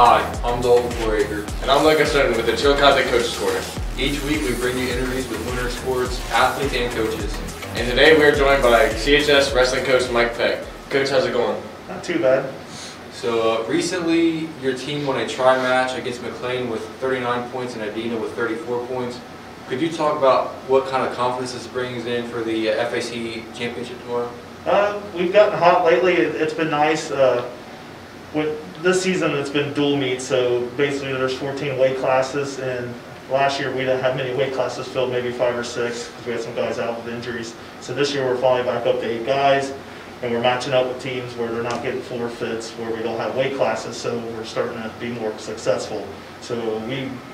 Hi, I'm Dalton Foraker. And I'm Lucas Sutton with the Chillicothe Coaches Corner. Each week we bring you interviews with winter sports, athletes, and coaches. And today we are joined by CHS wrestling coach Mike Peck. Coach, how's it going? Not too bad. So recently your team won a tri-match against McLean with 39 points and Adina with 34 points. Could you talk about what kind of confidence this brings in for the FAC championship tomorrow? We've gotten hot lately. It's been nice. This season it's been dual meet, so basically there's 14 weight classes, and last year we didn't have many weight classes filled, maybe 5 or 6, because we had some guys out with injuries. So this year we're finally back up to 8 guys, and we're matching up with teams where they're not getting forfeits, where we don't have weight classes, so we're starting to be more successful. So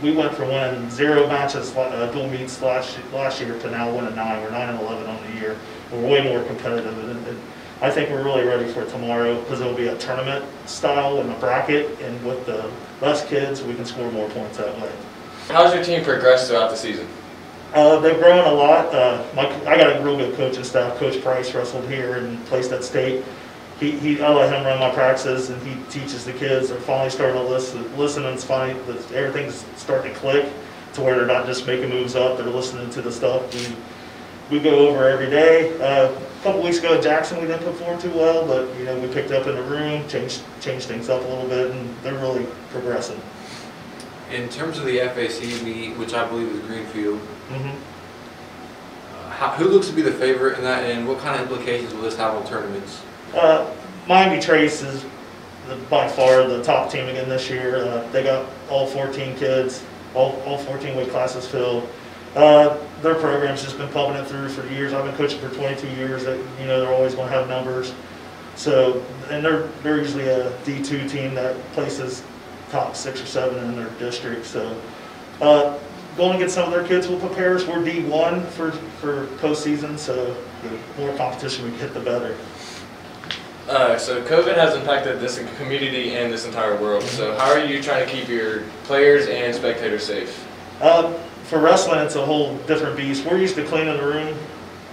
we went from winning 0 matches, dual meets last year, to now winning 9. We're 9-11 on the year. We're way more competitive, and I think we're really ready for tomorrow, because it'll be a tournament style in a bracket, and with the less kids, we can score more points that way. How's your team progressed throughout the season? They've grown a lot. I got a real good coaching staff. Coach Price wrestled here and placed at state. I let him run my practices, and he teaches the kids. They're finally starting to listen, and it's funny that everything's starting to click to where they're not just making moves up. They're listening to the stuff we go over every day. A couple weeks ago at Jackson, we didn't perform too well, but we picked up in the room, changed things up a little bit, and they're really progressing. In terms of the FAC meet, which I believe is Greenfield, who looks to be the favorite in that, and what kind of implications will this have on tournaments? Miami Trace is by far the top team again this year. They got all 14 kids, all 14 weight classes filled. Their program's just been pumping it through for years. I've been coaching for 22 years. They're always going to have numbers. So, and they're usually a D2 team that places top 6 or 7 in their district. So, going to get some of their kids will prepare us. We're D1 for postseason, so the more competition we get, the better. So COVID has impacted this community and this entire world. So how are you trying to keep your players and spectators safe? For wrestling, it's a whole different beast. We're used to cleaning the room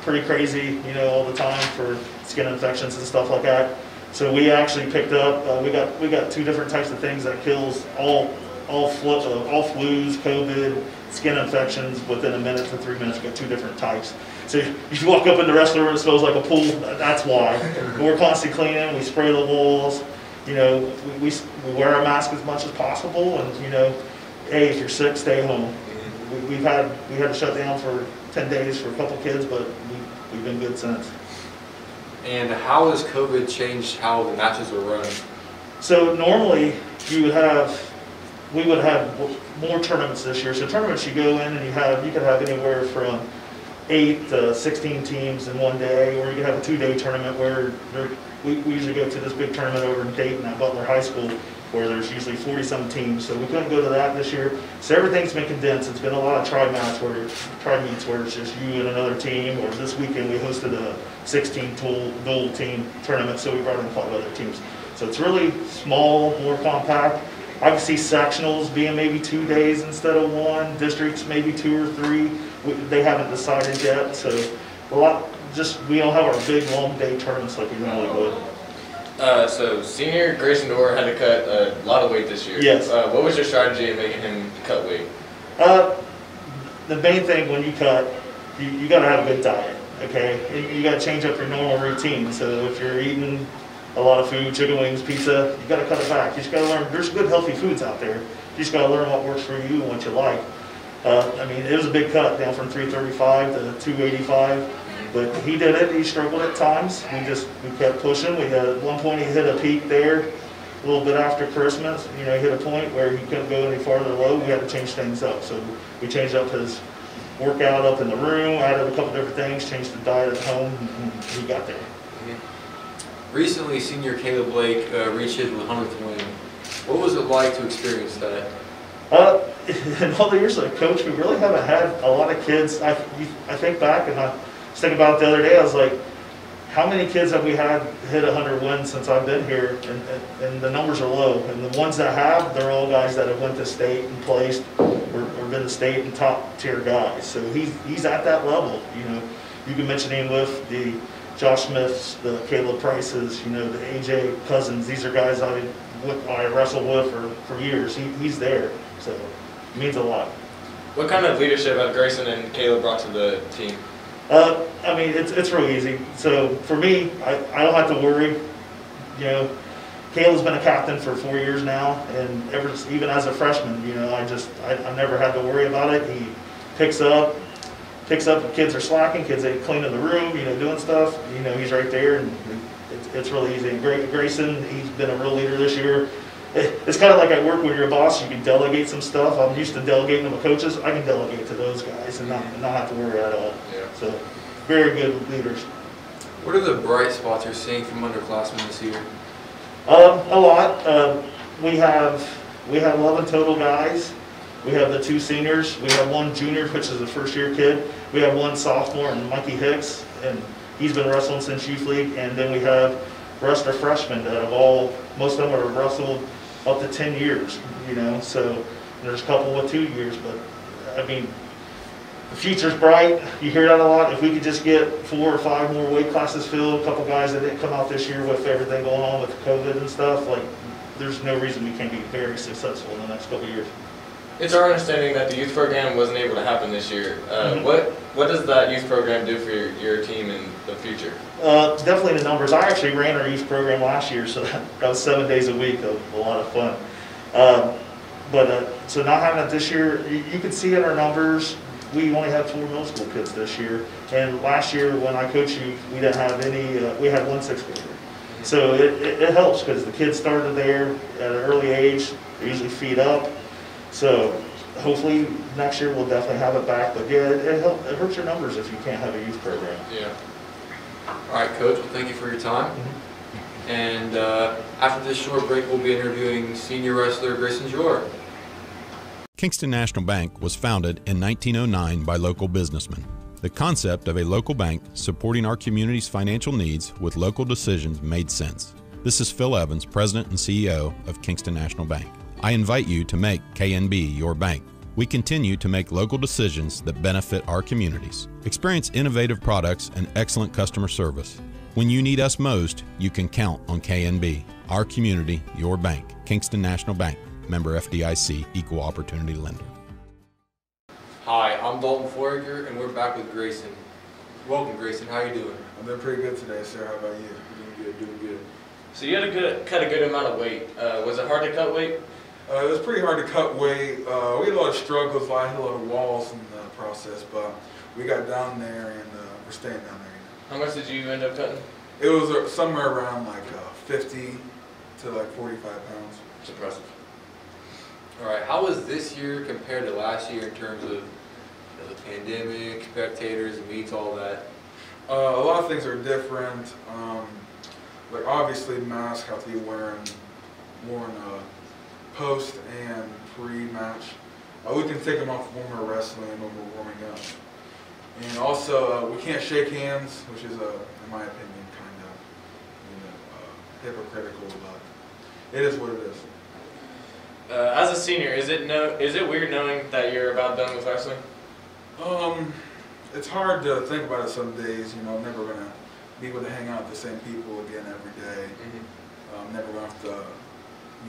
pretty crazy, all the time for skin infections and stuff like that. So we actually picked up. We got 2 different types of things that kills all flus, COVID, skin infections within a minute to 3 minutes. We got 2 different types. So you walk up in the wrestling room, it smells like a pool. That's why. We're constantly cleaning. We spray the walls. We wear a mask as much as possible. And hey, if you're sick, stay home. We had to shut down for 10 days for a couple kids, but we've been good since. And how has COVID changed how the matches were run? So normally we would have more tournaments this year. So tournaments, you go in and you could have anywhere from 8 to 16 teams in one day, or you could have a 2-day tournament where we usually go to this big tournament over in Dayton at Butler High School, where there's usually 40-some teams. So we couldn't go to that this year. So everything's been condensed. It's been a lot of tri-meets where it's just you and another team. Or this weekend we hosted a 16 dual team tournament, so we brought in 5 other teams. So it's really small, more compact. I can see sectionals being maybe 2 days instead of 1. Districts maybe 2 or 3. They haven't decided yet. So we don't have our big long day tournaments like we normally would. So senior Graison had to cut a lot of weight this year. Yes. What was your strategy in making him cut weight? The main thing when you cut, you got to have a good diet. Okay, you got to change up your normal routine. So if you're eating a lot of food, chicken wings, pizza, you got to cut it back. You just got to learn. There's good healthy foods out there. You just got to learn what works for you and what you like. It was a big cut, down from 335 to 285. But he did it. He struggled at times. We kept pushing. At one point he hit a peak there, a little bit after Christmas. He hit a point where he couldn't go any farther low. We had to change things up. So we changed up his workout up in the room, added a couple different things, changed the diet at home, and he got there. Recently, senior Caleb Blake reached his 100th win. What was it like to experience that? In all the years as a coach, we really haven't had a lot of kids. I think back, and I was thinking about it the other day, I was like, how many kids have we had hit 100 wins since I've been here? And the numbers are low. And the ones that have, they're all guys that have went to state and placed or been to state and top tier guys. So he's at that level. You can mention him with the Josh Smiths, the Caleb Prices, the AJ Cousins. These are guys I I wrestled with for years. He's there, so it means a lot. What kind of leadership have Graison and Caleb brought to the team? I mean, it's real easy. So for me, I don't have to worry. You know, Caleb's been a captain for 4 years now, and even as a freshman, you know, I never had to worry about it. He picks up if kids are slacking, kids ain't cleaning the room, you know, doing stuff. You know, he's right there, and it's really easy. And Graison, he's been a real leader this year. It's kind of like at work when you're a boss, you can delegate some stuff. I'm used to delegating to my coaches. I can delegate to those guys and not have to worry at all. Yeah. So, very good leaders. What are the bright spots you're seeing from underclassmen this year? A lot. We have 11 total guys. We have the 2 seniors. We have 1 junior, which is a first-year kid. We have 1 sophomore, and Mikey Hicks, and he's been wrestling since youth league. And then we have the rest are freshmen that have most of them have wrestled up to 10 years. You know, so there's a couple with 2 years, but I mean, the future's bright. You hear that a lot. If we could just get 4 or 5 more weight classes filled, a couple guys that didn't come out this year with everything going on with COVID and stuff, like, there's no reason we can't be very successful in the next couple of years. It's our understanding that the youth program wasn't able to happen this year. What does that youth program do for your team in the future? Definitely the numbers. I actually ran our youth program last year, so that was 7 days a week of a lot of fun. So not having it this year, you can see in our numbers, we only had 4 middle school kids this year. And last year when I coached you, we didn't have any, we had 1 6th grader. So it helps because the kids started there at an early age. They usually feed up. So hopefully next year we'll definitely have it back. But yeah, it hurts your numbers if you can't have a youth program. Yeah. All right, Coach. Well, thank you for your time. And after this short break, we'll be interviewing senior wrestler Graison Diouara. Kingston National Bank was founded in 1909 by local businessmen. The concept of a local bank supporting our community's financial needs with local decisions made sense. This is Phil Evans, President and CEO of Kingston National Bank. I invite you to make KNB your bank. We continue to make local decisions that benefit our communities. Experience innovative products and excellent customer service. When you need us most, you can count on KNB. Our community, your bank. Kingston National Bank. Member FDIC, Equal Opportunity Lender. Hi, I'm Dalton Foraker, and we're back with Graison. Welcome, Graison. How are you doing? I'm doing pretty good today, sir. How about you? Doing good. So you had to cut a good amount of weight. Was it hard to cut weight? It was pretty hard to cut weight. We had a lot of struggles. I hit a lot of walls in the process, but we got down there, and we're staying down there. How much did you end up cutting? It was somewhere around like 50 to like 45 pounds. It's impressive. All right, how was this year compared to last year in terms of the pandemic, spectators, meets, all that? A lot of things are different. Like obviously masks have to be worn post and pre-match. We can take them off when we're wrestling and when we're warming up. And also, we can't shake hands, which is, in my opinion, kind of hypocritical, but it is what it is. As a senior, is it weird knowing that you're about done with wrestling? It's hard to think about it some days. You know, I'm never gonna be able to hang out with the same people again every day. I'm never gonna have to,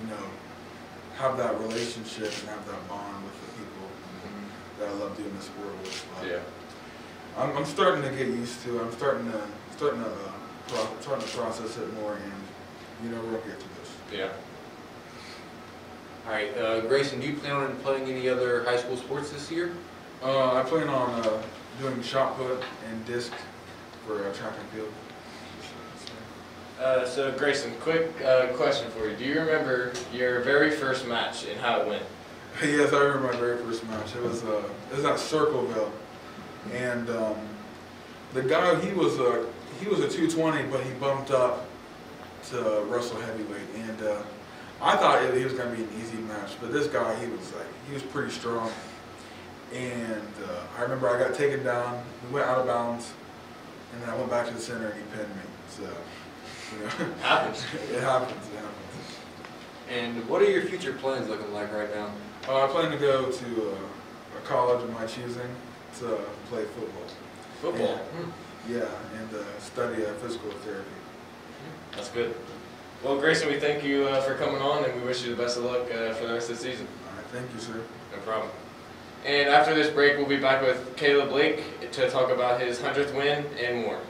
you know, have that relationship and have that bond with the people that I love doing this sport with. But yeah. I'm starting to get used to it. I'm starting to process it more, and you know, we'll get to this. Yeah. All right, Graison, do you plan on playing any other high school sports this year? I plan on doing shot put and disc for track and field. So Graison, quick question for you. Do you remember your very first match and how it went? Yes, I remember my very first match. It was at Circleville, and the guy he was a 220, but he bumped up to wrestle heavyweight, and I thought he was going to be an easy match, but this guy he was pretty strong, and I remember I got taken down. We went out of bounds, and then I went back to the center and he pinned me. So, you know, Happens. It happens. And what are your future plans looking like right now? I plan to go to a college of my choosing to play football. Football? And, yeah, and study physical therapy. That's good. Well, Graison, we thank you for coming on, and we wish you the best of luck for the rest of the season. All right, thank you, sir. No problem. And after this break, we'll be back with Caleb Blake to talk about his 100th win and more.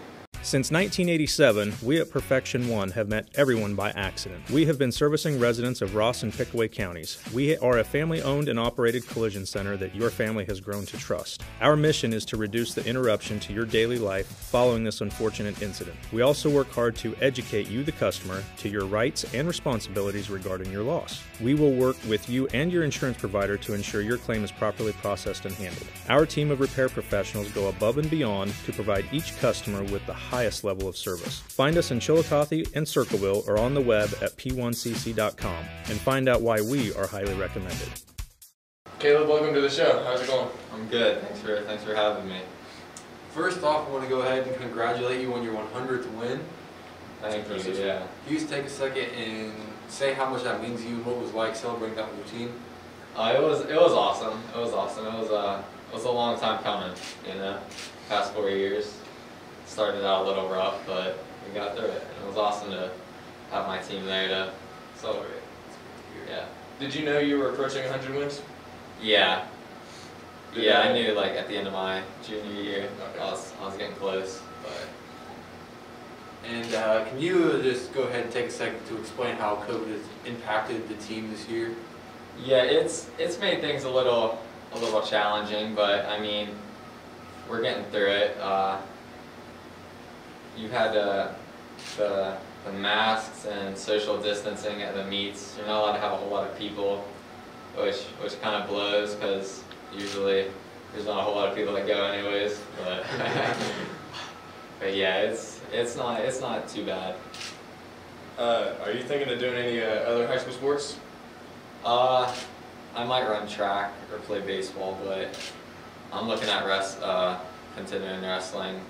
Since 1987, we at Perfection One have met everyone by accident. We have been servicing residents of Ross and Pickaway counties. We are a family-owned and operated collision center that your family has grown to trust. Our mission is to reduce the interruption to your daily life following this unfortunate incident. We also work hard to educate you, the customer, to your rights and responsibilities regarding your loss. We will work with you and your insurance provider to ensure your claim is properly processed and handled. Our team of repair professionals go above and beyond to provide each customer with the highest level of service. Find us in Chillicothe and Circleville or on the web at p1cc.com and find out why we are highly recommended. Caleb, welcome to the show. How's it going? I'm good. Thanks for having me. First off, I want to go ahead and congratulate you on your 100th win. Thank you. Yeah. Can you just take a second and say how much that means to you, what it was like celebrating that with your team? It was awesome. It was awesome. It was a long time coming. You know, past 4 years. Started out a little rough, but we got through it. And it was awesome to have my team there to celebrate. Yeah. Did you know you were approaching 100 wins? Yeah. Yeah, I knew like at the end of my junior year, Okay. I was getting close, but. And can you just go ahead and take a second to explain how COVID has impacted the team this year? Yeah, it's made things a little challenging, but I mean, we're getting through it. You had the masks and social distancing at the meets. You're not allowed to have a whole lot of people, which kind of blows because usually there's not a whole lot of people that go anyways. But but yeah, it's not too bad. Are you thinking of doing any other high school sports? I might run track or play baseball, but I'm looking at continuing wrestling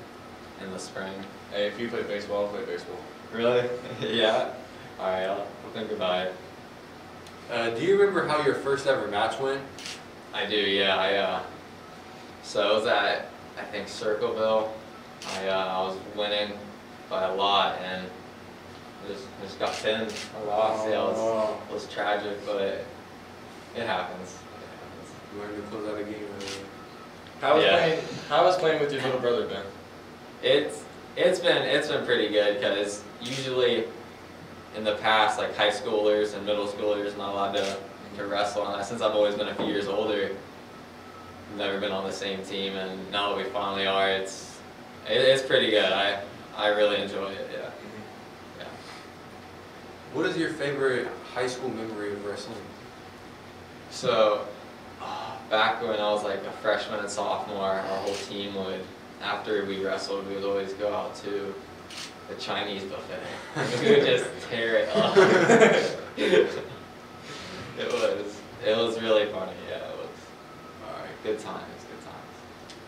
in the spring. Hey, if you play baseball, I'll play baseball. Really? Yeah. All right, I'll think about it. Do you remember how your first ever match went? I do. Yeah. So it was at I think Circleville. I was winning by a lot and just got pinned. I lost. Yeah, it was tragic, but it happens. You wanted to close out a game. How has playing with your little brother been? It's been pretty good because usually in the past, like high schoolers and middle schoolers not allowed to wrestle, and since I've always been a few years older, I've never been on the same team, and now that we finally are, it's pretty good. I really enjoy it. Yeah. Yeah. What is your favorite high school memory of wrestling? So back when I was like a freshman and sophomore, our whole team would. After we wrestled, we would always go out to the Chinese buffet. We would just tear it up. It was really funny. Yeah, it was. All right. Good times.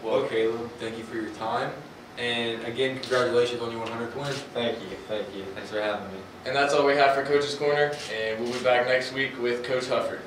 Well, Caleb, thank you for your time, and again, congratulations on your 100th win. Thank you. Thanks for having me. And that's all we have for Coach's Corner, and we'll be back next week with Coach Hufford.